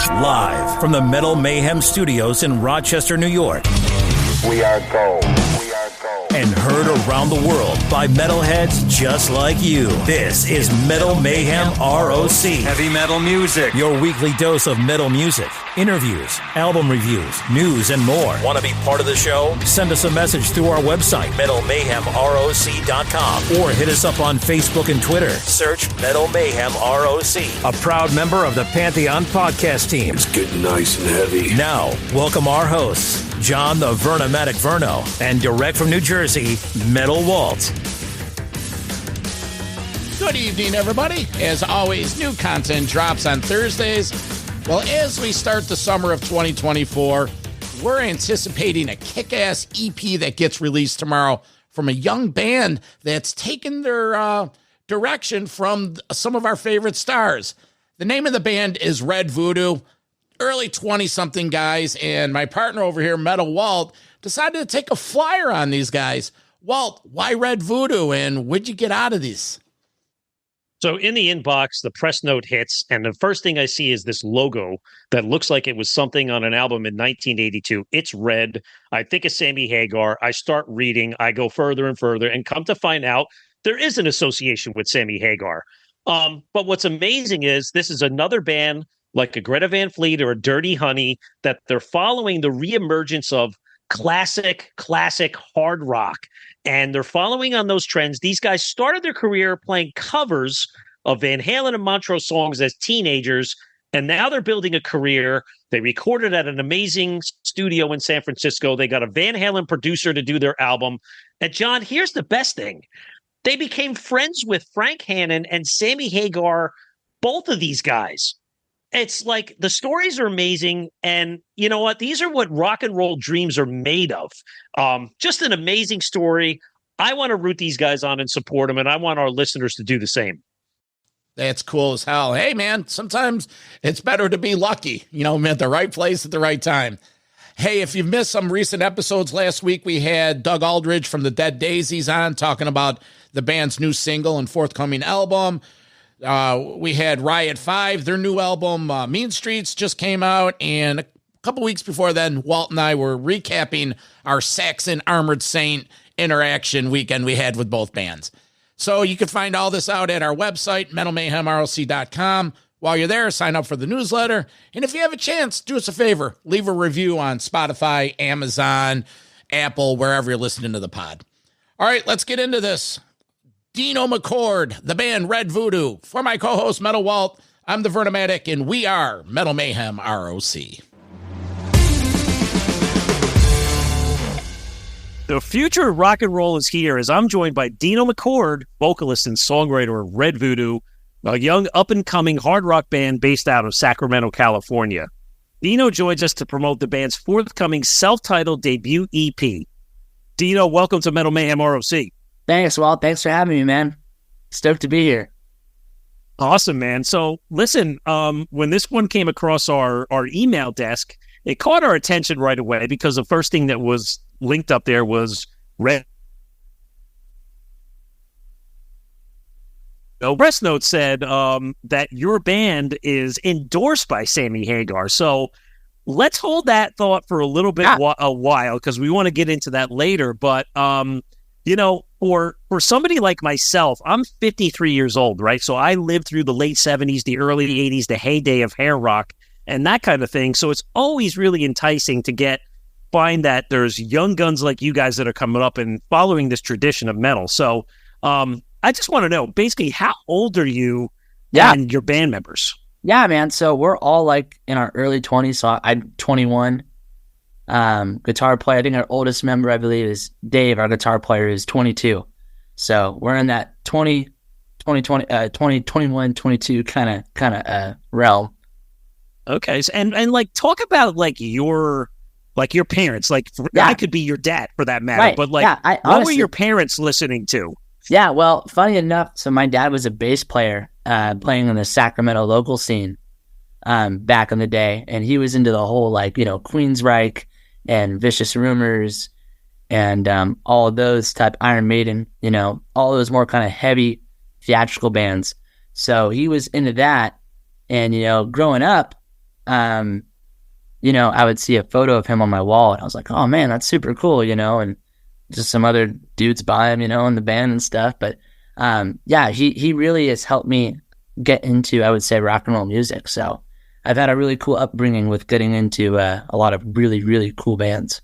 Live from the Metal Mayhem Studios in Rochester, New York. We are gold. We are gold. And heard around the world by metalheads just like you. This is Metal Mayhem ROC. Heavy metal music. Your weekly dose of metal music, interviews, album reviews, news, and more. Want to be part of the show? Send us a message through our website, metalmayhemroc.com, or hit us up on Facebook and Twitter. Search Metal Mayhem ROC, a proud member of the Pantheon podcast team. It's getting nice and heavy. Now, welcome our hosts, John the Vernomatic Verno, and direct from New Jersey, Metal Walt. Good evening, everybody. As always, new content drops on Thursdays. Well, as we start the summer of 2024, we're anticipating a kick-ass EP that gets released tomorrow from a young band that's taken their direction from some of our favorite stars. The name of the band is Red Voodoo. Early 20-something guys, and my partner over here, Metal Walt, decided to take a flyer on these guys. Walt, why Red Voodoo, and what'd you get out of these? So in the inbox, the press note hits, and the first thing I see is this logo that looks like it was something on an album in 1982. It's red. I think it's Sammy Hagar. I start reading. I go further and further, and come to find out there is an association with Sammy Hagar. But what's amazing is this is another band like a Greta Van Fleet or a Dirty Honey, that they're following the reemergence of classic hard rock. And they're following on those trends. These guys started their career playing covers of Van Halen and Montrose songs as teenagers, and now they're building a career. They recorded at an amazing studio in San Francisco. They got a Van Halen producer to do their album. And John, here's the best thing. They became friends with Frank Hannon and Sammy Hagar, both of these guys. It's like the stories are amazing. And you know what? These are what rock and roll dreams are made of. Just an amazing story. I want to root these guys on and support them. And I want our listeners to do the same. That's cool as hell. Hey, man, sometimes it's better to be lucky, at the right place at the right time. Hey, if you've missed some recent episodes, last week we had Doug Aldridge from the Dead Daisies on talking about the band's new single and forthcoming album. We had Riot 5, their new album, Mean Streets, just came out. And a couple weeks before then, Walt and I were recapping our Saxon Armored Saint interaction weekend we had with both bands. So you can find all this out at our website, metalmayhemroc.com. While you're there, sign up for the newsletter. And if you have a chance, do us a favor. Leave a review on Spotify, Amazon, Apple, wherever you're listening to the pod. All right, let's get into this. Dino McCord, the band Red Voodoo. For my co-host, Metal Walt, I'm the Vernomatic, and we are Metal Mayhem ROC. The future of rock and roll is here, as I'm joined by Dino McCord, vocalist and songwriter of Red Voodoo, a young up-and-coming hard rock band based out of Sacramento, California. Dino joins us to promote the band's forthcoming self-titled debut EP. Dino, welcome to Metal Mayhem ROC. Thanks, Walt. Thanks for having me, man. Stoked to be here. Awesome, man. So, listen, when this one came across our email desk, it caught our attention right away because the first thing that was linked up there was Red. The press note said that your band is endorsed by Sammy Hagar. So, let's hold that thought for a little bit, a while, because we want to get into that later. But, for somebody like myself, I'm 53 years old, right? So I lived through the late 70s, the early 80s, the heyday of hair rock and that kind of thing. So it's always really enticing to find that there's young guns like you guys that are coming up and following this tradition of metal. So I just want to know, basically, how old are you and your band members? Yeah, man. So we're all like in our early 20s. So I'm 21. Guitar player, I think our oldest member, I believe, is Dave. Our guitar player is 22. So we're in that 21, 22 kind of realm. Okay. So, and like, talk about your parents. I could be your dad for that matter. Right. But honestly, what were your parents listening to? Yeah. Well, funny enough, so my dad was a bass player, playing in the Sacramento local scene, back in the day. And he was into the whole, Queensryche and Vicious Rumors and all of those type, Iron Maiden, all those more kind of heavy theatrical bands. So he was into that. And, growing up, I would see a photo of him on my wall, and I was like, oh man, that's super cool, and just some other dudes by him, in the band and stuff. But he really has helped me get into, I would say, rock and roll music. So I've had a really cool upbringing with getting into a lot of really, really cool bands.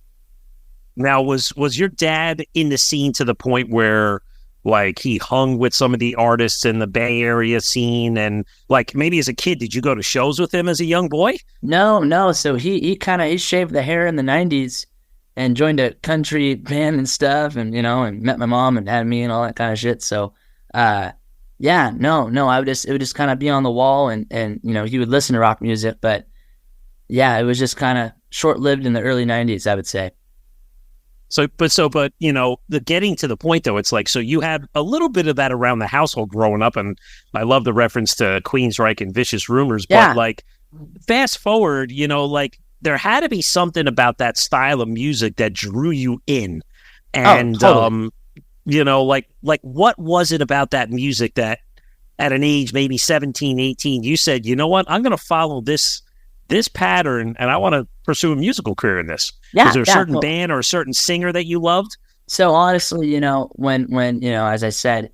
Now, was your dad in the scene to the point where, like, he hung with some of the artists in the Bay Area scene? And, like, maybe as a kid, did you go to shows with him as a young boy? No. So he shaved the hair in the 90s and joined a country band and stuff, and, and met my mom and had me and all that kind of shit. So, no, it would just kind of be on the wall, and he would listen to rock music, but yeah, it was just kind of short-lived in the early 90s, I would say. But the getting to the point though, it's like, so you had a little bit of that around the household growing up, and I love the reference to Queensryche and Vicious Rumors, but like, fast forward, like, there had to be something about that style of music that drew you in. And, totally. Like what was it about that music that at an age, maybe 17, 18, you said, you know what, I'm going to follow this pattern, and I want to pursue a musical career in this? Was there a certain band or a certain singer that you loved? So honestly, when as I said,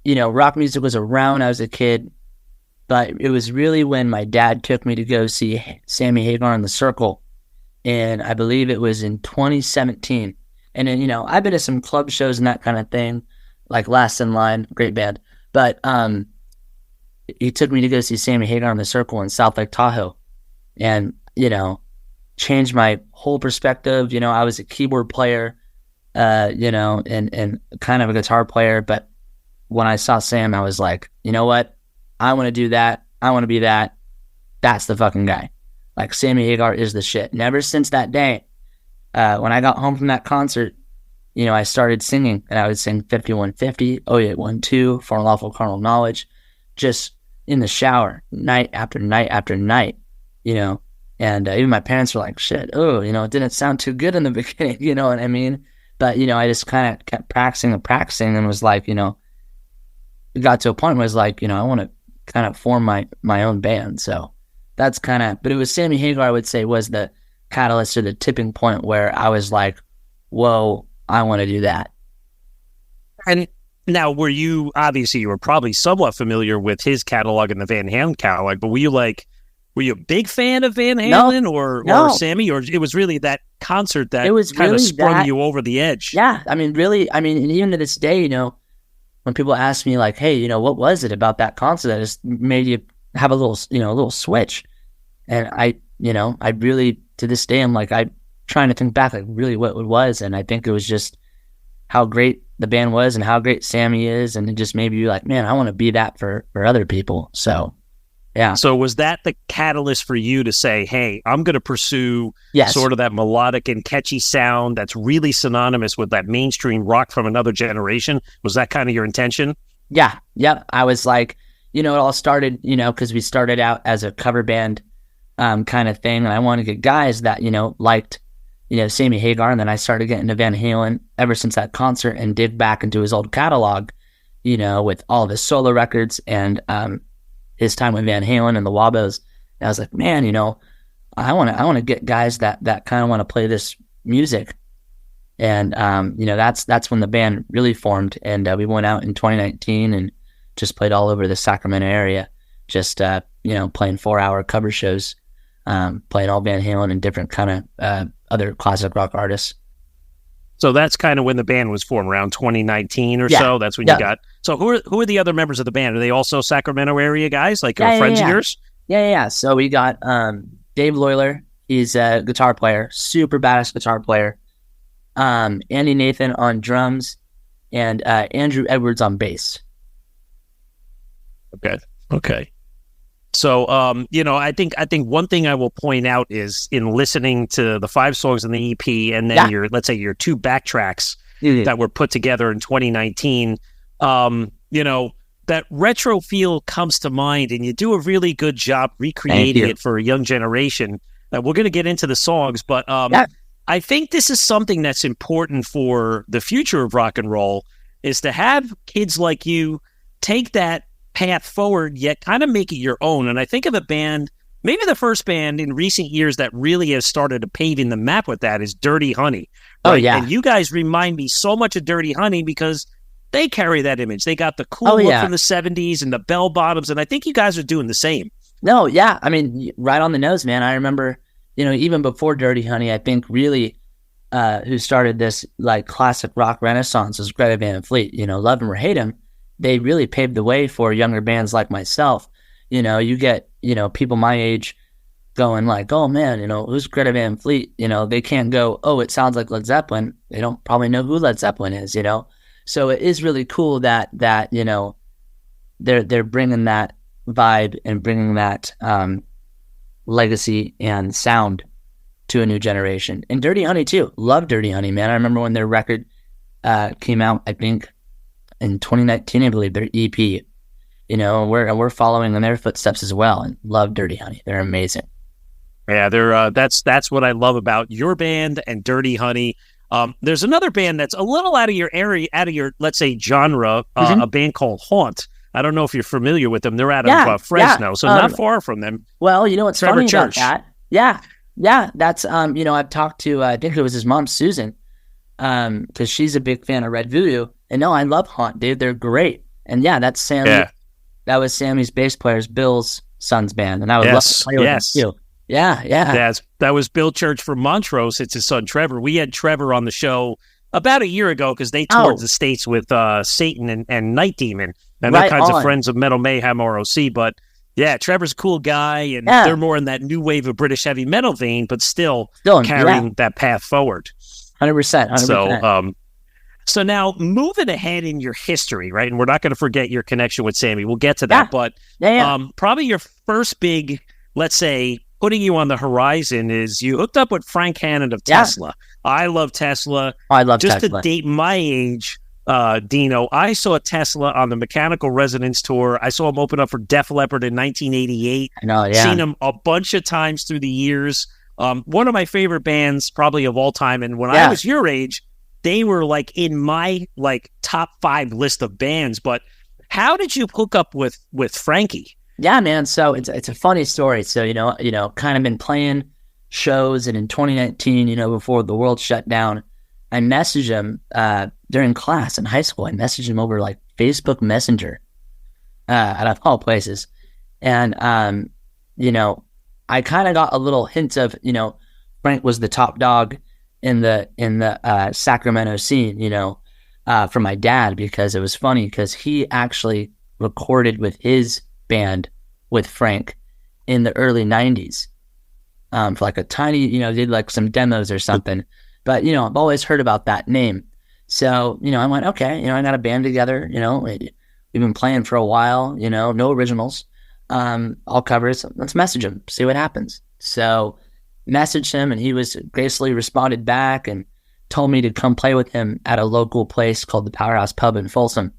rock music was around when I was a kid, but it was really when my dad took me to go see Sammy Hagar in the Circle, and I believe it was in 2017. And then, I've been to some club shows and that kind of thing, like Last in Line, great band. But he took me to go see Sammy Hagar in the Circle in South Lake Tahoe, and, changed my whole perspective. I was a keyboard player, and kind of a guitar player. But when I saw Sam, I was like, you know what? I want to do that. I want to be that. That's the fucking guy. Like, Sammy Hagar is the shit. And ever since that day, when I got home from that concert, I started singing, and I would sing 5150, 0812, For Unlawful Carnal Knowledge, just in the shower, night after night after night, and even my parents were like, shit, it didn't sound too good in the beginning, you know what I mean? But, I just kind of kept practicing and was like, it got to a point where I was like, I want to kind of form my own band. So that's but it was Sammy Hagar, I would say, was the catalyst or the tipping point where I was like, whoa, I want to do that. And now, were you probably somewhat familiar with his catalog and the Van Halen catalog, but were you a big fan of Van Halen or Sammy, or it was really that concert that kind of sprung you over the edge? Yeah. I mean, really, and even to this day, when people ask me like, hey, what was it about that concert that just made you have a little switch? And I really, to this day, I'm like, I'm trying to think back, like, really what it was. And I think it was just how great the band was and how great Sammy is. And it just made me like, man, I want to be that for other people. So, yeah. So was that the catalyst for you to say, hey, I'm going to pursue sort of that melodic and catchy sound that's really synonymous with that mainstream rock from another generation? Was that kind of your intention? Yeah. Yep. I was like, it all started, because we started out as a cover band kind of thing. And I wanted to get guys that, liked, Sammy Hagar. And then I started getting into Van Halen ever since that concert and dig back into his old catalog, with all of his solo records and his time with Van Halen and the Wabos. And I was like, man, I want to get guys that kind of want to play this music. And, that's when the band really formed. And we went out in 2019 and just played all over the Sacramento area, just, playing 4-hour cover shows, playing all Van Halen and different kind of other classic rock artists. So that's kind of when the band was formed, around 2019 or so. That's when you got. So who are the other members of the band? Are they also Sacramento area guys, like friends of yours? Yeah. So we got Dave Loyler. He's a guitar player, super badass guitar player. Andy Nathan on drums, and Andrew Edwards on bass. Okay. So, I think one thing I will point out is in listening to the 5 songs in the EP and then your 2 backtracks that were put together in 2019, that retro feel comes to mind, and you do a really good job recreating it for a young generation. We're going to get into the songs, but I think this is something that's important for the future of rock and roll, is to have kids like you take that path forward, yet kind of make it your own. And I think of a band maybe the first band in recent years that really has started to paving the map with that is Dirty Honey. Right? Oh, yeah. And you guys remind me so much of Dirty Honey because they carry that image. They got the cool look from the 70s and the bell bottoms, and I think you guys are doing the same. No, yeah. I mean, right on the nose, man. I remember, even before Dirty Honey, I think really who started this like classic rock renaissance was Greta Van Fleet. Love him or hate him, they really paved the way for younger bands like myself. You get, people my age going like, oh man, who's Greta Van Fleet? They can't go, oh, it sounds like Led Zeppelin. They don't probably know who Led Zeppelin is, So it is really cool that they're bringing that vibe and bringing that legacy and sound to a new generation. And Dirty Honey too. Love Dirty Honey, man. I remember when their record came out, I think in 2019, I believe, their EP. We're following in their footsteps as well, and love Dirty Honey. They're amazing. Yeah, they're that's what I love about your band and Dirty Honey. There's another band that's a little out of your area, out of your, let's say, genre, a band called Haunt. I don't know if you're familiar with them. They're out of Fresno, so not far from them. Well, what's Trevor funny Church. about that? Yeah. That's, I've talked to, I think it was his mom, Susan, because she's a big fan of Red Voodoo. And no, I love Haunt, dude. They're great. And yeah, that's Sammy. Yeah. That was Sammy's bass player's Bill's son's band. And I would love to play with him too. Yeah. That was Bill Church from Montrose. It's his son, Trevor. We had Trevor on the show about a year ago because they toured the States with Satan and Night Demon and they're kinds of friends of Metal Mayhem ROC. But yeah, Trevor's a cool guy, and they're more in that new wave of British heavy metal vein, but still carrying that path forward. 100%. So now moving ahead in your history, right? And we're not going to forget your connection with Sammy. We'll get to that. But probably your first big, let's say, putting you on the horizon is you hooked up with Frank Hannon of Tesla. I love Tesla. I love Tesla. Tesla. To date my age, Dino, I saw Tesla on the Mechanical Resonance tour. I saw him open up for Def Leppard in 1988. I know, yeah. Seen him a bunch of times through the years. One of my favorite bands probably of all time. And when I was your age, they were like in my like top 5 list of bands. But how did you hook up with Frankie? Yeah, man. So it's a funny story. So, kind of been playing shows, and in 2019, before the world shut down, I messaged him during class in high school. I messaged him over like Facebook Messenger, out of all places. And, I kind of got a little hint of, Frank was the top dog in the Sacramento scene, from my dad, because it was funny because he actually recorded with his band with Frank in the early 90s for like a tiny, did like some demos or something. But, I've always heard about that name. So, I went, okay, I got a band together, we've been playing for a while, no originals, all covers. Let's message him, see what happens. So messaged him, and he was gracefully responded back and told me to come play with him at a local place called the Powerhouse Pub in Folsom.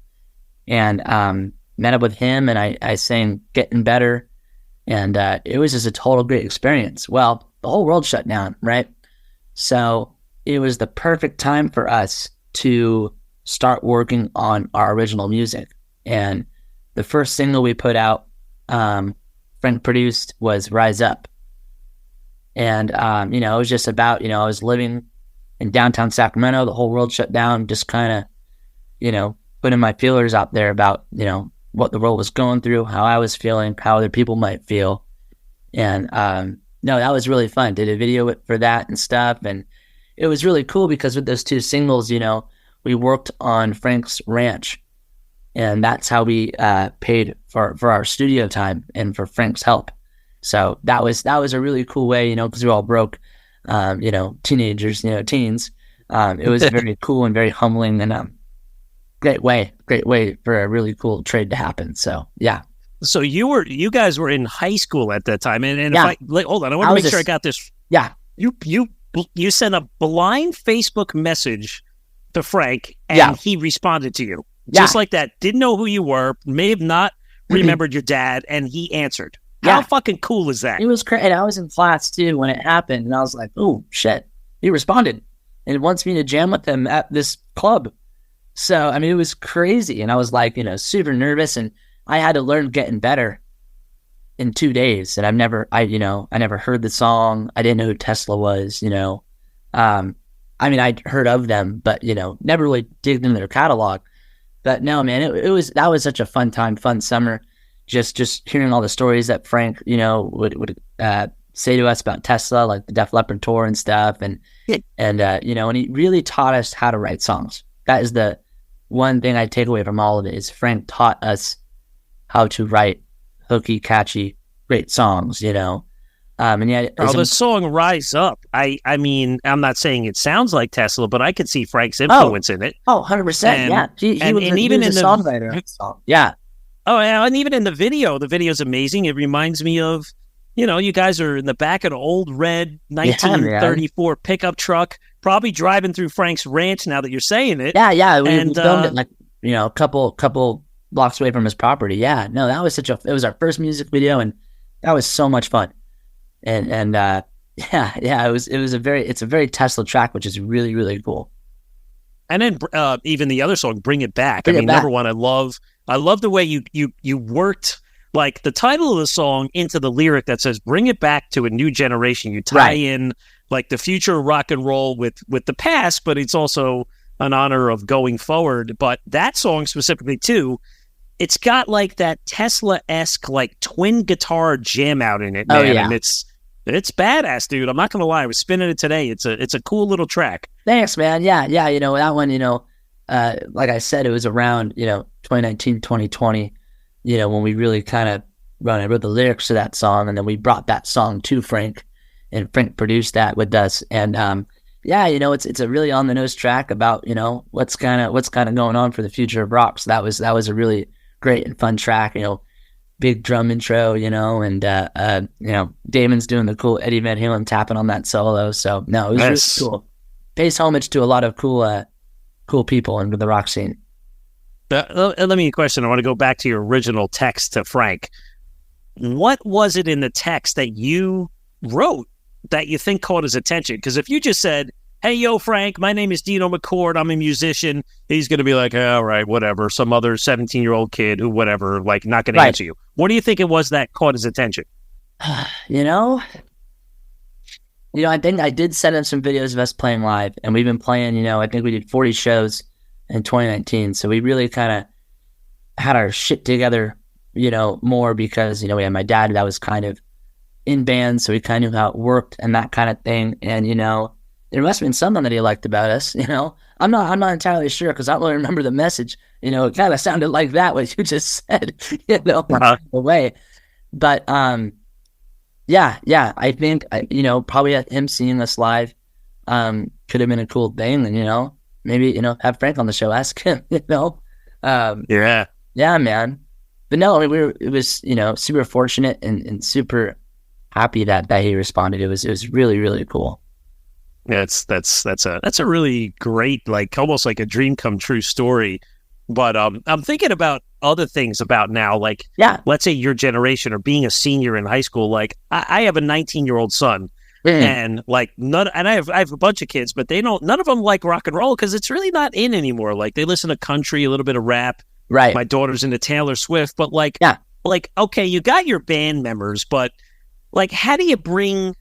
And met up with him, and I sang Getting Better. And it was just a total great experience. Well, the whole world shut down, right? So it was the perfect time for us to start working on our original music. And the first single we put out, Frank produced, was Rise Up. And, it was just about, I was living in downtown Sacramento. The whole world shut down, just kind of, putting my feelers out there about, what the world was going through, how I was feeling, how other people might feel. And, no, that was really fun. Did a video for that and stuff. And it was really cool because with those 2 singles, we worked on Frank's ranch. And that's how we paid for our studio time and for Frank's help. So that was a really cool way, because we all broke, teenagers, teens. It was very cool and very humbling, and great way for a really cool trade to happen. So yeah. So you guys were in high school at that time, and if hold on, I want to make sure I got this. Yeah. You sent a blind Facebook message to Frank, and he responded to you just like that. Didn't know who you were, may have not remembered your dad, and he answered. How fucking cool is that? It was crazy. I was in class too when it happened, and I was like, "Oh shit!" He responded, and wants me to jam with him at this club. So I mean, it was crazy, and I was like, super nervous, and I had to learn Getting Better. in 2 days, and I never heard the song. I didn't know who Tesla was, I mean, I'd heard of them, but, never really digged into their catalog. But no, man, that was such a fun time, fun summer. Just hearing all the stories that Frank, would say to us about Tesla, like the Def Leppard tour and stuff. And he really taught us how to write songs. That is the one thing I take away from all of it, is Frank taught us how to write hooky, catchy, great songs, And yeah, the song "Rise Up." I mean, I'm not saying it sounds like Tesla, but I could see Frank's influence in it. 100%. Yeah, he was even a songwriter. Yeah. Oh, yeah, and even in the video's amazing. It reminds me of, you guys are in the back of an old red 1934 pickup truck, probably driving through Frank's ranch. Now that you're saying it, yeah, we filmed it like a couple blocks away from his property. Yeah, no, that was it was our first music video, and that was so much fun. And it's a very Tesla track, which is really, really cool. And then even the other song, "Bring It Back." Number one, I love the way you worked like the title of the song into the lyric that says "Bring it back to a new generation." You tie in like the future of rock and roll with the past, but it's also an honor of going forward. But that song specifically too, it's got like that Tesla-esque like twin guitar jam out in it, man. Oh, yeah. And it's badass, dude. I'm not gonna lie. I was spinning it today. It's a cool little track. Thanks, man. Yeah. That one, like I said, it was around 2019, 2020. When we really kind of I wrote the lyrics to that song, and then we brought that song to Frank, and Frank produced that with us. And it's a really on the nose track about what's kind of going on for the future of rock. So that was a really great and fun track. Big drum intro, and Damon's doing the cool Eddie Van Halen tapping on that solo. So no, it was really cool. Pays homage to a lot of cool people in the rock scene. Let me a question. I want to go back to your original text to Frank. What was it in the text that you wrote that you think caught his attention? Because if you just said, "Hey, yo, Frank, my name is Dino McCord. I'm a musician," he's going to be like, all right, whatever. Some other 17-year-old kid who, whatever, like not going to answer you. What do you think it was that caught his attention? I think I did send him some videos of us playing live, and we've been playing, I think we did 40 shows in 2019. So we really kind of had our shit together, more because, we had my dad that was kind of in bands, so we kind of knew how it worked and that kind of thing. And, there must have been something that he liked about us, I'm not entirely sure because I don't really remember the message. It kind of sounded like that, what you just said, the way. But, I think, probably him seeing us live could have been a cool thing. And, maybe, have Frank on the show, ask him, Yeah, man. But no, I mean, it was, super fortunate and super happy that he responded. It was really, really cool. Yeah, that's a really great, like almost like a dream come true story. But I'm thinking about other things about now, like let's say your generation or being a senior in high school. Like I have a 19-year-old son, and like I have a bunch of kids, but none of them like rock and roll because it's really not in anymore. Like they listen to country, a little bit of rap. Right. My daughter's into Taylor Swift, but like okay, you got your band members, but like how do you bring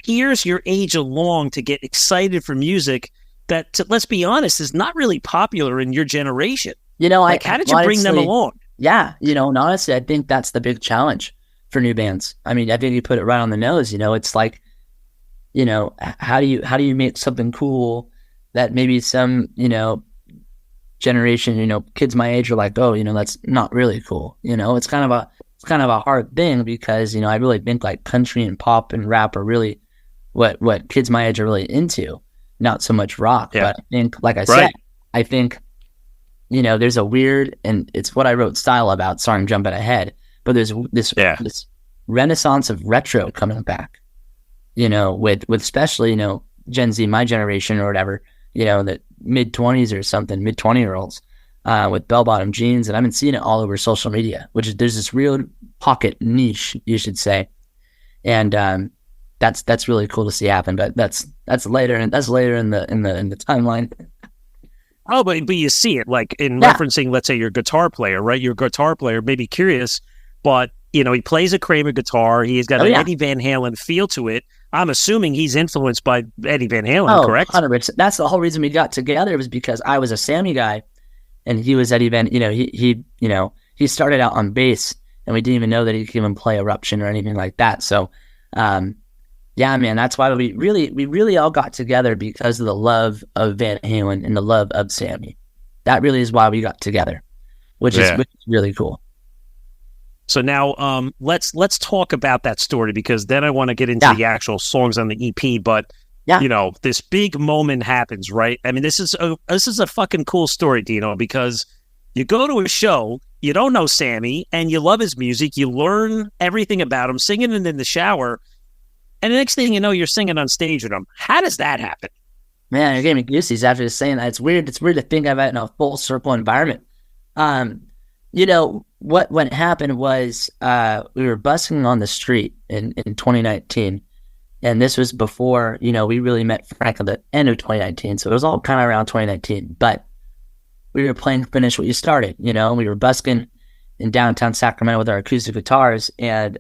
peers your age along to get excited for music that, let's be honest, is not really popular in your generation? How did you bring them along? Yeah, and honestly, I think that's the big challenge for new bands. I mean, I think you put it right on the nose. It's like, how do you make something cool that maybe some, generation, kids my age are like, oh, that's not really cool. It's kind of a hard thing because, I really think like country and pop and rap are really what kids my age are really into, not so much rock. Yeah. But I think, like I said, I think, there's a weird, and it's what I wrote style about. Sorry, I'm jumping ahead, but there's this renaissance of retro coming back, with especially, Gen Z, my generation or whatever, the mid-20s or something, mid-20-year-olds with bell-bottom jeans. And I've been seeing it all over social media, there's this real pocket niche, you should say. And that's really cool to see happen, but that's later in the timeline. Oh, but you see it like in referencing, let's say your guitar player, right? Your guitar player may be curious, but he plays a Kramer guitar. He's got an yeah. Eddie Van Halen feel to it. I'm assuming he's influenced by Eddie Van Halen, correct? 100%. That's the whole reason we got together, was because I was a Sammy guy and he was Eddie Van, he started out on bass and we didn't even know that he could even play Eruption or anything like that. So, yeah, man, that's why we really all got together, because of the love of Van Halen and the love of Sammy. That really is why we got together, which is really cool. So now, let's talk about that story, because then I want to get into the actual songs on the EP. But this big moment happens, right? I mean, this is a fucking cool story, Dino, because you go to a show, you don't know Sammy, and you love his music. You learn everything about him, singing it in the shower, and the next thing you know, you're singing on stage with him. How does that happen? Man, it gave me goosies after just saying that. It's weird. It's weird to think about it in a full circle environment. What happened was we were busking on the street in 2019, and this was before, we really met Frank at the end of 2019, so it was all kind of around 2019, but we were playing Finish What You Started, and we were busking in downtown Sacramento with our acoustic guitars, and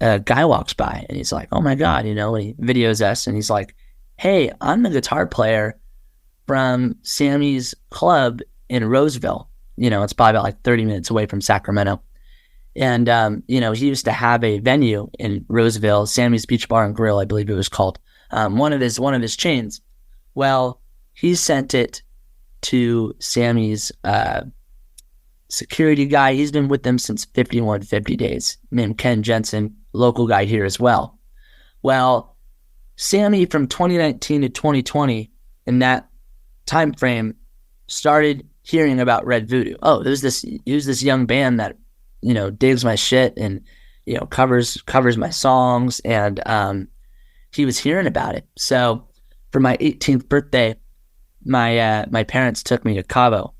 a guy walks by, and he's like, oh my God, and he videos us, and he's like, hey, I'm the guitar player from Sammy's club in Roseville. It's probably about like 30 minutes away from Sacramento. And, he used to have a venue in Roseville, Sammy's Beach Bar and Grill, I believe it was called, one of his chains. Well, he sent it to Sammy's security guy. He's been with them since 5150 Days, named Ken Jensen, local guy here as well. Well, Sammy from 2019 to 2020, in that time frame, started hearing about Red Voodoo. Oh, there's this young band that, digs my shit and, covers my songs. And he was hearing about it. So for my 18th birthday, my parents took me to Cabo,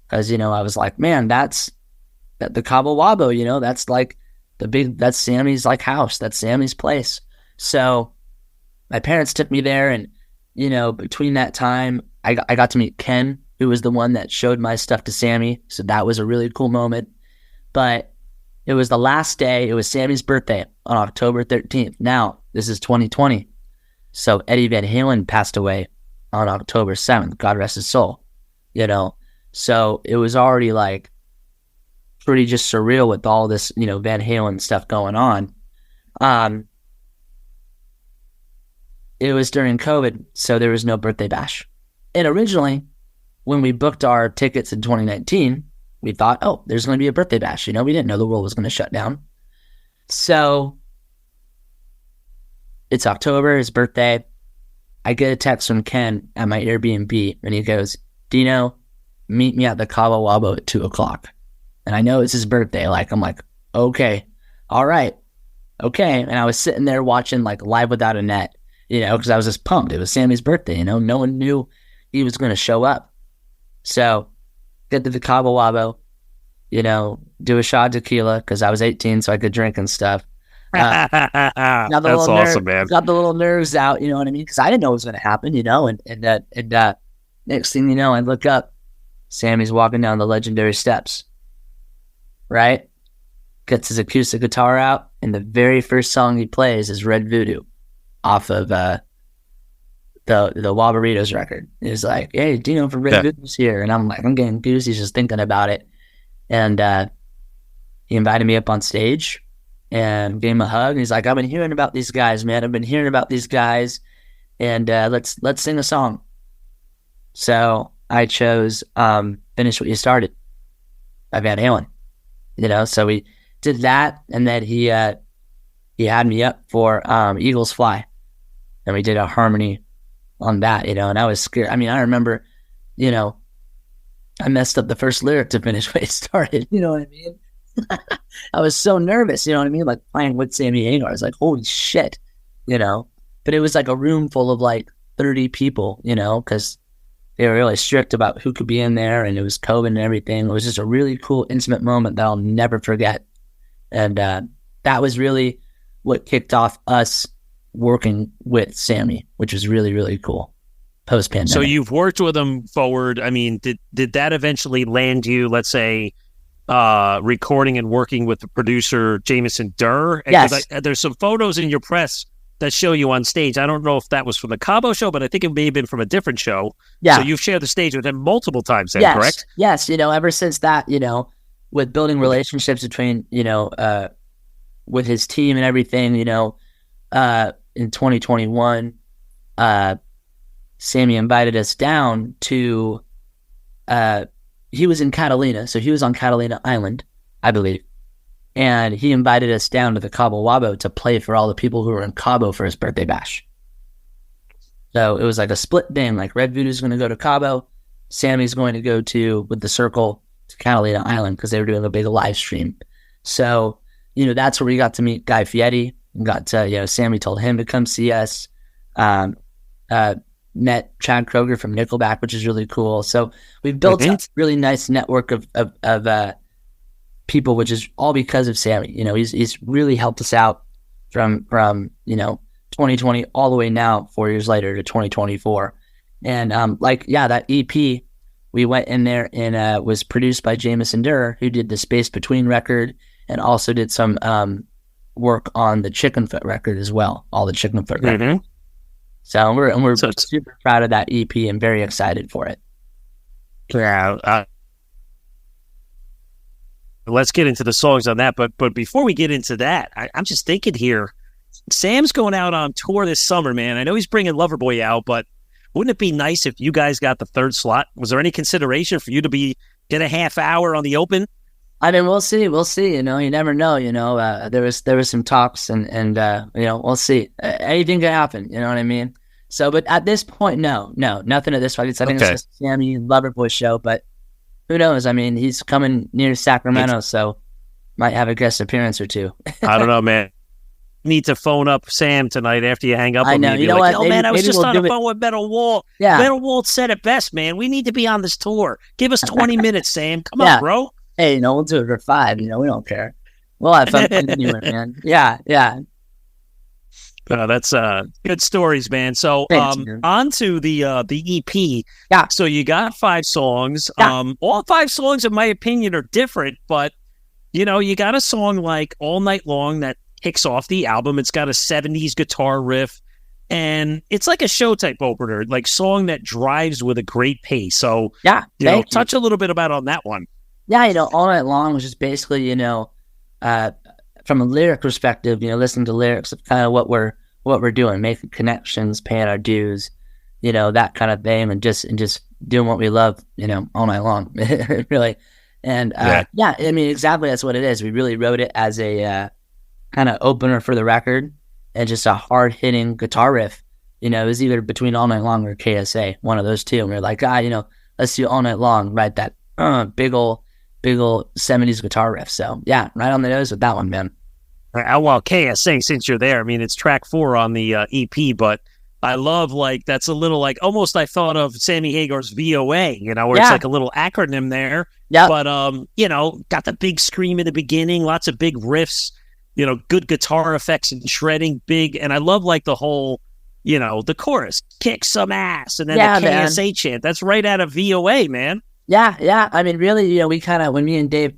because, I was like, man, that's the Cabo Wabo, that's like that's Sammy's like house. That's Sammy's place. So my parents took me there, and, between that time, I got to meet Ken, who was the one that showed my stuff to Sammy. So that was a really cool moment. But it was the last day. It was Sammy's birthday on October 13th. Now, this is 2020. So Eddie Van Halen passed away on October 7th. God rest his soul. So it was already like pretty just surreal with all this, Van Halen stuff going on. It was during COVID, so there was no birthday bash. And originally, when we booked our tickets in 2019, we thought, oh, there's going to be a birthday bash. We didn't know the world was going to shut down. So it's October, his birthday. I get a text from Ken at my Airbnb, and he goes, Dino, meet me at the Cabo Wabo at 2:00. And I know it's his birthday. I'm like, okay, all right, okay. And I was sitting there watching Live Without a Net, because I was just pumped. It was Sammy's birthday, no one knew he was going to show up. So get to the Cabo Wabo, do a shot of tequila, because I was 18, so I could drink and stuff. That's awesome, man. Got the little nerves out, you know what I mean? Because I didn't know what was going to happen, and next thing you know, I look up, Sammy's walking down the legendary steps, right? Gets his acoustic guitar out, and the very first song he plays is Red Voodoo off of the Wabaritos record. He's like, hey, Dino from Red Voodoo's here. And I'm like, I'm getting goosies just thinking about it. And he invited me up on stage and gave him a hug. And he's like, I've been hearing about these guys, man. I've been hearing about these guys. And let's sing a song. So I chose Finish What You Started by Van Halen. So we did that. And then he had me up for Eagles Fly. And we did a harmony on that, and I was scared. I mean, I remember, I messed up the first lyric to Finish What You Started, you know what I mean? I was so nervous, you know what I mean? Like playing with Sammy Hagar. I was like, holy shit, but it was like a room full of 30 people, because they were really strict about who could be in there, and it was COVID and everything. It was just a really cool, intimate moment that I'll never forget. And that was really what kicked off us working with Sammy, which was really, really cool post-pandemic. So you've worked with him forward. I mean, did that eventually land you, let's say, recording and working with the producer Jaimeson Durr. Yes. There's some photos in your press that show you on stage. I don't know if that was from the Cabo show, but I think it may have been from a different show. Yeah. So you've shared the stage with him multiple times then, Yes. correct? Yes. Ever since that, with building relationships between, with his team and everything, in 2021, Sammy invited us down to, he was in Catalina. So he was on Catalina Island, I believe. And he invited us down to the Cabo Wabo to play for all the people who were in Cabo for his birthday bash. So it was like a split thing. Like Red Voodoo's going to go to Cabo. Sammy's going to go with the Circle to Catalina Island because they were doing a big live stream. So, that's where we got to meet Guy Fieri. And got to, Sammy told him to come see us. Met Chad Kroeger from Nickelback, which is really cool. So we've built a really nice network of people, which is all because of Sammy. He's really helped us out from 2020 all the way now, 4 years later, to 2024. And that EP, we went in there and was produced by Jaimeson Durr, who did the Space Between record and also did some work on the Chicken Foot record as well, all the Chicken Foot records. So we're super proud of that EP and very excited for it. Yeah. Let's get into the songs on that. But before we get into that, I'm just thinking here, Sam's going out on tour this summer, man. I know he's bringing Loverboy out, but wouldn't it be nice if you guys got the third slot? Was there any consideration for you to get a half hour on the open? I mean, we'll see. You never know. There was some talks and we'll see. Anything can happen. You know what I mean? So, but at this point, no, nothing at this point. I think it's just Sammy Loverboy show, but who knows? I mean, he's coming near Sacramento, so might have a guest appearance or two. I don't know, man. Need to phone up Sam tonight after you hang up with me. I know. You know what? Man, I was just on the phone with Metal Walt. Yeah. Metal Walt said it best, man. We need to be on this tour. Give us 20 minutes, Sam. Come on, bro. Hey, we'll do it for 5. We don't care. We'll have fun anywhere, man. Yeah. That's good stories, man. So on to the EP. Yeah. So you got 5 songs. Yeah. All 5 songs, in my opinion, are different, but you got a song like All Night Long that kicks off the album. It's got a 70s guitar riff, and it's like a show type opener, like song that drives with a great pace. So touch a little bit about on that one. Yeah, All Night Long was just basically, from a lyric perspective, listening to lyrics of kind of what we're doing, making connections, paying our dues, that kind of thing, and just doing what we love, all night long, really. And I mean, exactly that's what it is. We really wrote it as a kind of opener for the record, and just a hard hitting guitar riff. It was either between All Night Long or KSA, one of those two. And we were like, let's do All Night Long, right? That big old 70s guitar riff. So yeah, right on the nose with that one, man. Well, KSA, since you're there, I mean, it's track 4 on the EP, but I love, that's a little almost I thought of Sammy Hagar's VOA, where it's like a little acronym there. Yeah. But, got the big scream in the beginning, lots of big riffs, good guitar effects and shredding big. And I love the whole, the chorus, kick some ass. And then the KSA chant. That's right out of VOA, man. Yeah. I mean, really, we kind of, when me and Dave,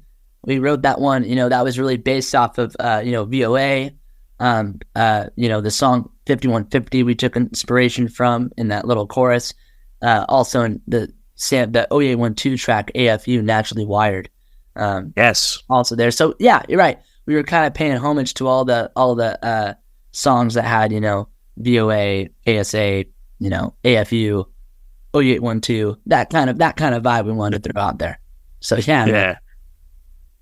we wrote that one, that was really based off of, VOA. The song 5150 we took inspiration from in that little chorus. Also in the 0812 track AFU, Naturally Wired. Yes. Also there. So yeah, you're right. We were kind of paying homage to all the songs that had, VOA, ASA, AFU, 0812, that kind of vibe we wanted to throw out there. So yeah. Yeah.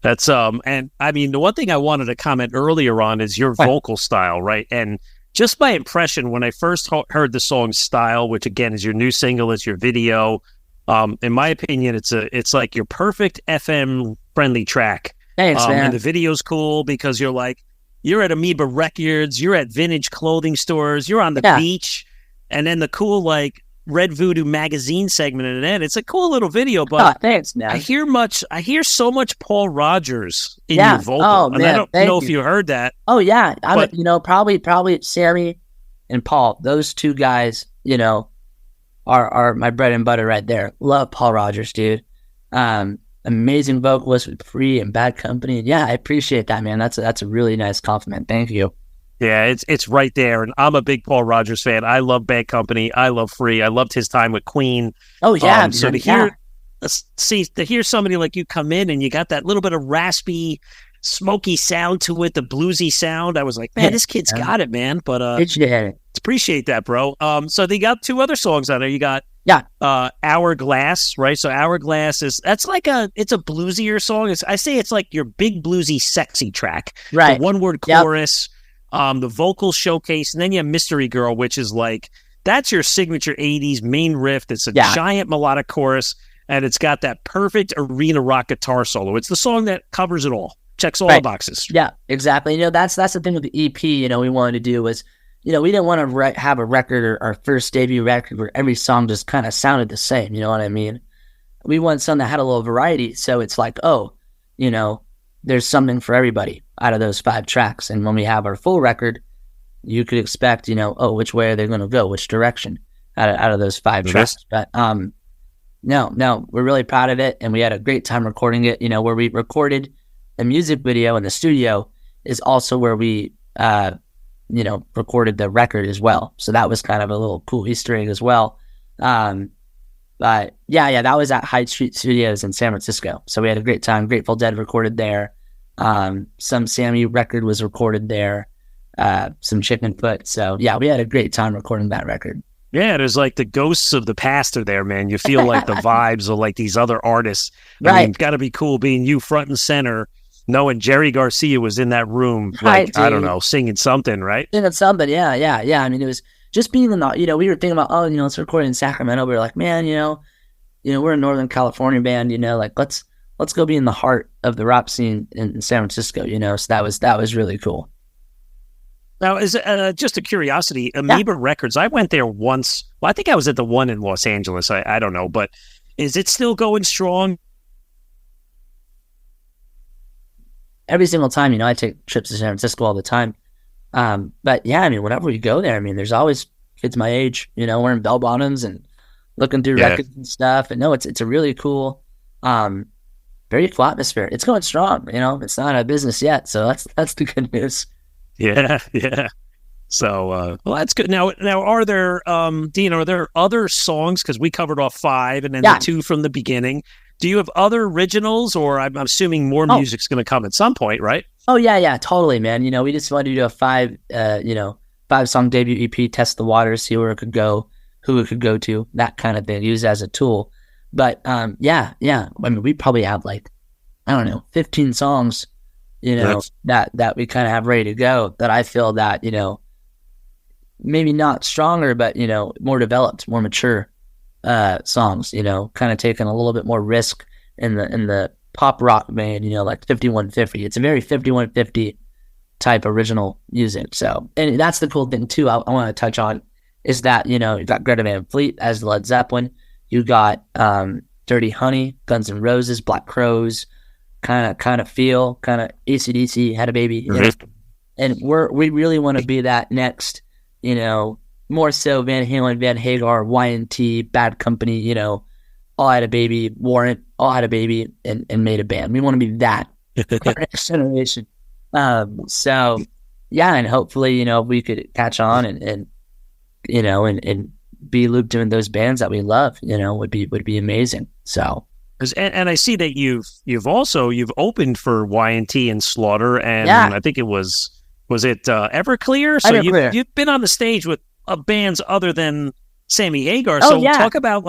That's and I mean, the one thing I wanted to comment earlier on is your vocal style, right? And just my impression when I first heard the song Style, which again is your new single, it's your video. In my opinion, it's like your perfect FM friendly track. Thanks, man. And the video's cool because you're at Amoeba Records, you're at vintage clothing stores, you're on the beach, and then the cool Red Voodoo magazine segment in it. It's a cool little video, but thanks, man. I hear so much Paul Rogers in your vocal. Oh, and man, I don't know if you heard that. Oh yeah. Probably Sammy and Paul, those two guys, are my bread and butter right there. Love Paul Rogers, dude. amazing vocalist with Free and Bad Company. And yeah, I appreciate that, man. That's a really nice compliment. Thank you. Yeah, it's right there. And I'm a big Paul Rodgers fan. I love Bad Company. I love Free. I loved his time with Queen. Oh yeah. So to hear somebody like you come in and you got that little bit of raspy, smoky sound to it, the bluesy sound, I was like, man, this kid's got it, man. But appreciate that, bro. So they got 2 other songs on there. You got Hourglass, right? So Hourglass it's a bluesier song. I say it's like your big bluesy sexy track. Right. The 1-word chorus, the vocal showcase, and then you have Mystery Girl, which is like, that's your signature 80s main riff. It's a giant melodic chorus, and it's got that perfect arena rock guitar solo. It's the song that covers it all. Checks all the boxes. Yeah, exactly. That's the thing with the EP, we wanted to do was, we didn't want to have a record or our first debut record where every song just kind of sounded the same. You know what I mean? We wanted something that had a little variety. So it's like, there's something for everybody out of those 5 tracks. And when we have our full record, you could expect, which way are they going to go, which direction out of those 5 tracks. But no, we're really proud of it. And we had a great time recording it, where we recorded the music video in the studio is also where we, recorded the record as well. So that was kind of a little cool Easter egg as well. But that was at Hyde Street Studios in San Francisco. So we had a great time. Grateful Dead recorded there. Some Sammy record was recorded there. Some Chicken Foot. So yeah, we had a great time recording that record. Yeah, there's like the ghosts of the past are there, man. You feel like the vibes of like these other artists. I mean, it's got to be cool being you front and center, knowing Jerry Garcia was in that room, like, I don't know, singing something, right? Singing something, yeah. I mean, it was just being in the, we were thinking about, let's record in Sacramento. We were like, man, we're a Northern California band, like, let's go be in the heart of the rap scene in San Francisco, so that was really cool. Now, is just a curiosity, Amoeba Records, I went there once. Well, I think I was at the one in Los Angeles. I don't know, but is it still going strong? Every single time, I take trips to San Francisco all the time. But yeah, I mean, whenever we go there, I mean, there's always kids my age, wearing bell bottoms and looking through records and stuff. And no, it's a really cool, very cool atmosphere. It's going strong, it's not a business yet. So that's the good news. Yeah. So, well, that's good. Now, are there, Dean, are there other songs? Because we covered off 5 and then the 2 from the beginning. Do you have other originals, or I'm assuming more music's going to come at some point, right? Oh, yeah, totally, man. We just wanted to do a 5-song debut EP, test the water, see where it could go, who it could go to, that kind of thing, use as a tool. But, yeah. I mean, we probably have 15 songs, that we kind of have ready to go, that I feel that, maybe not stronger, but, more developed, more mature songs, kind of taking a little bit more risk in the pop rock vein, like 5150. It's a very 5150 type original music. So, and that's the cool thing too, I want to touch on, is that, you got Greta Van Fleet as Led Zeppelin, you got Dirty Honey, Guns N' Roses, Black Crowes, kind of feel, kind of AC/DC, Had a Baby, and we really want to be that next, more so Van Halen, Van Hagar, Y&T, Bad Company, all had a baby, Warrant, all had a baby, and made a band. We want to be that next generation. So yeah, and hopefully, we could catch on and be looped in those bands that we love, would be amazing. So. And I see that you've opened for Y&T and Slaughter, and I think it was it Everclear? So Everclear. You've been on the stage with bands other than Sammy Hagar. So talk about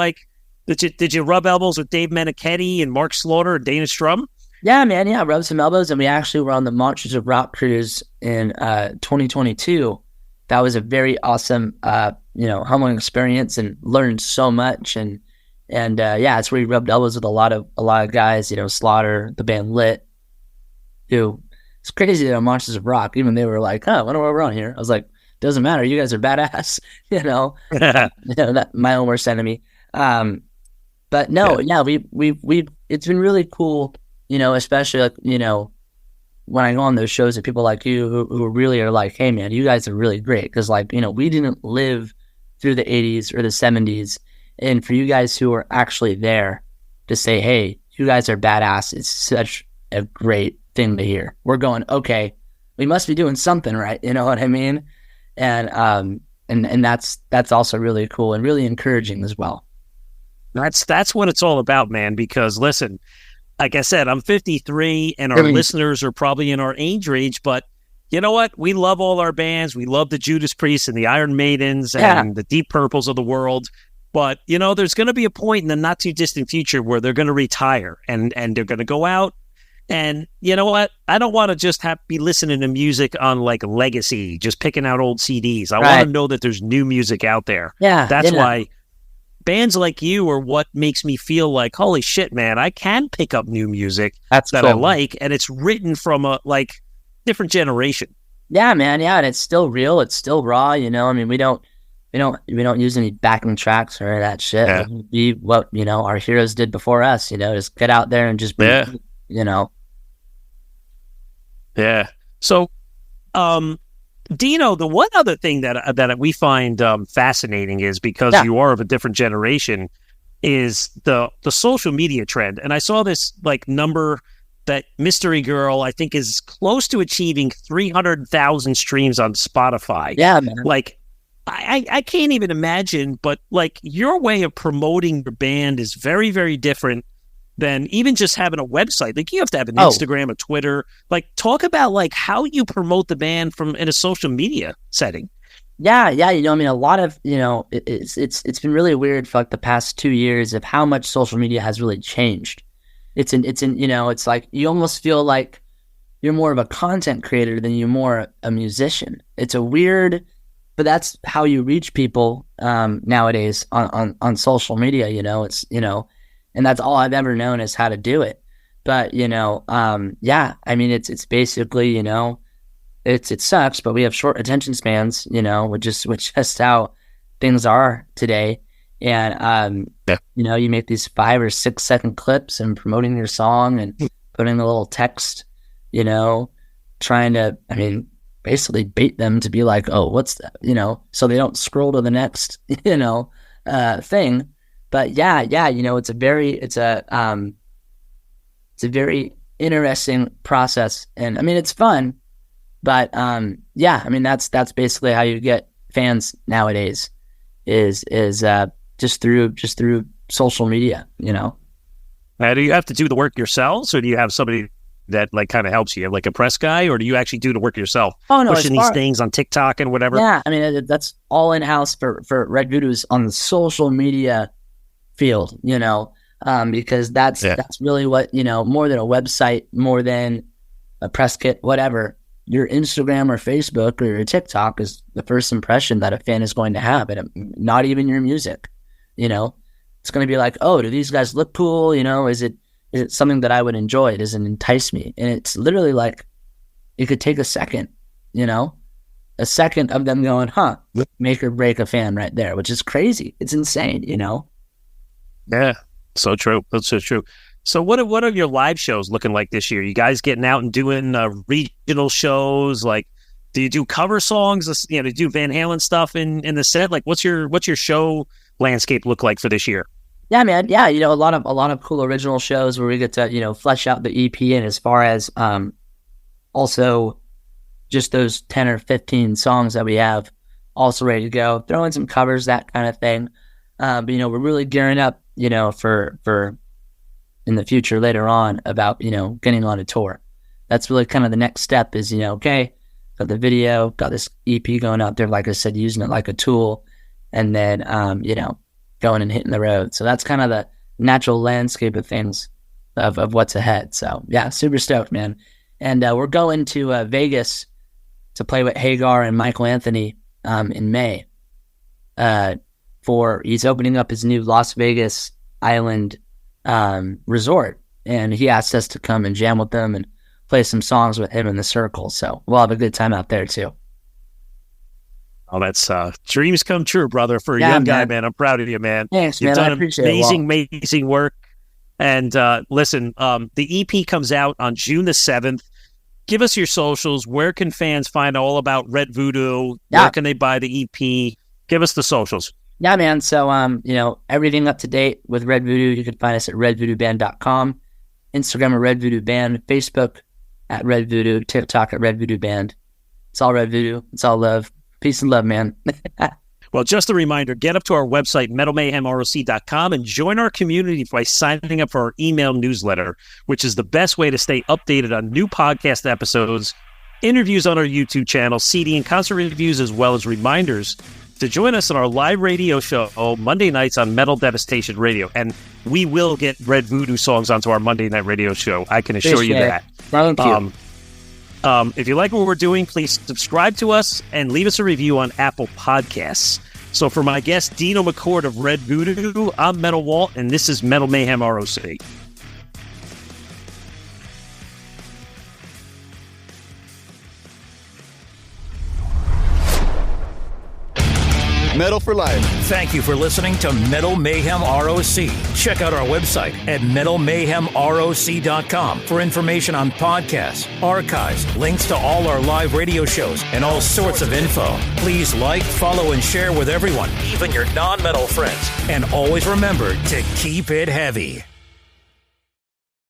did you rub elbows with Dave Meniketti and Mark Slaughter and Dana Strum? Yeah, man. Yeah, rubbed some elbows, and we actually were on the Montrose Rock Cruise in 2022. That was a very awesome, humbling experience, and learned so much. And it's where we rubbed elbows with a lot of guys. Slaughter, the band Lit, who it's crazy that Monsters of Rock. Even they were like, "Oh, I wonder why we're on here." I was like, "Doesn't matter. You guys are badass." That my own worst enemy. But no, we it's been really cool. Especially when I go on those shows with people like you who really are like, "Hey, man, you guys are really great," because we didn't live through the 80s or the 70s, and for you guys who are actually there to say, "Hey, you guys are badass. It's such a great thing to hear. We're going, okay, we must be doing something right. You know what I mean? And that's also really cool and really encouraging as well. That's what it's all about, man. Because listen, like I said, I'm 53 and our listeners are probably in our age range, but you know what? We love all our bands. We love the Judas Priests and the Iron Maidens and the Deep Purples of the world. But, you know, there's going to be a point in the not too distant future where they're going to retire and they're going to go out. And you know what? I don't want to just be listening to music on like legacy, just picking out old CDs. I want to know that there's new music out there. Yeah. That's why bands like you are what makes me feel like, holy shit, man, I can pick up new music that cool. I like. And it's written from a different generation. Yeah, man. Yeah. And it's still real. It's still raw. You know, I mean, we don't use any backing tracks or that shit. Yeah. Be what, you know, our heroes did before us, you know, just get out there and just be, you know. Yeah. So, Dino, the one other thing that we find fascinating is because you are of a different generation is the social media trend. And I saw this like number that Mystery Girl, I think, is close to achieving 300,000 streams on Spotify. Yeah, man. Like, I can't even imagine, but like your way of promoting your band is very, very different than even just having a website. Like you have to have an Instagram, a Twitter. Like talk about like how you promote the band in a social media setting. Yeah. You know, I mean, a lot of, you know, it's been really weird for like the past 2 years of how much social media has really changed. It's you know, it's like you almost feel like you're more of a content creator than you're more a musician. It's a weird, but that's how you reach people nowadays on social media. You know, it's, you know, and that's all I've ever known is how to do it. But you know, yeah, I mean, it's basically, you know, it sucks, but we have short attention spans, you know, which is just how things are today. And you know, you make these 5 or 6 second clips and promoting your song and putting a little text, you know, trying to, I mean, basically bait them to be like, oh, what's that? You know, so they don't scroll to the next, you know, thing. But yeah, you know, it's a very interesting process, and I mean, it's fun. But yeah, I mean, that's basically how you get fans nowadays is just through social media, you know. Do you have to do the work yourselves, or do you have somebody that like kind of helps you, like a press guy, or do you actually do the work yourself? Oh no, pushing these things on TikTok and whatever. Yeah, I mean, that's all in house for Red Voodoo's on the social media field, you know, because that's really what, you know, more than a website, more than a press kit, whatever. Your Instagram or Facebook or your TikTok is the first impression that a fan is going to have, and not even your music. You know, it's going to be like, oh, do these guys look cool? You know, is it something that I would enjoy? Does it entice me? And it's literally like, it could take a second, you know, a second of them going, huh, make or break a fan right there, which is crazy. It's insane, you know? Yeah, so true. That's so true. So what are your live shows looking like this year? You guys getting out and doing regional shows? Like, do you do cover songs? You know, do you do Van Halen stuff in the set? Like, what's your show landscape look like for this year? Yeah, man. Yeah, you know, a lot of cool original shows where we get to, you know, flesh out the EP, and as far as also just those 10 or 15 songs that we have also ready to go, throw in some covers, that kind of thing. But you know, we're really gearing up, you know, for in the future later on about, you know, getting on a tour. That's really kind of the next step is, you know, okay, got the video, got this EP going out there, like I said, using it like a tool, and then, you know, going and hitting the road. So that's kind of the natural landscape of things of what's ahead. So yeah, super stoked, man. And we're going to Vegas to play with Hagar and Michael Anthony in May. He's opening up his new Las Vegas Island resort, and he asked us to come and jam with them and play some songs with him in the circle. So we'll have a good time out there too. Oh, that's dreams come true, brother, for a young guy, man. I'm proud of you, man. Thanks, You've man. done I appreciate it. Amazing work. And listen, the EP comes out on June the 7th. Give us your socials. Where can fans find all about Red Voodoo? Yeah. Where can they buy the EP? Give us the socials. Yeah, man. So, you know, everything up to date with Red Voodoo. You can find us at redvoodooband.com. Instagram at Red Voodoo Band, Facebook at Red Voodoo, TikTok at Red Voodoo Band. It's all Red Voodoo. It's all love. Peace and love, man. Well, just a reminder, get up to our website, metalmayhemroc.com, and join our community by signing up for our email newsletter, which is the best way to stay updated on new podcast episodes, interviews on our YouTube channel, CD and concert reviews, as well as reminders to join us on our live radio show Monday nights on Metal Devastation Radio. And we will get Red Voodoo songs onto our Monday night radio show. I can assure you that. Thank you. If you like what we're doing, please subscribe to us and leave us a review on Apple Podcasts. So for my guest, Dino McCord of Red Voodoo, I'm Metal Walt, and this is Metal Mayhem ROC. Metal for life. Thank you for listening to Metal Mayhem ROC. Check out our website at metalmayhemroc.com for information on podcasts, archives, links to all our live radio shows, and all sorts of info. Please like, follow, and share with everyone, even your non-metal friends. And always remember to keep it heavy.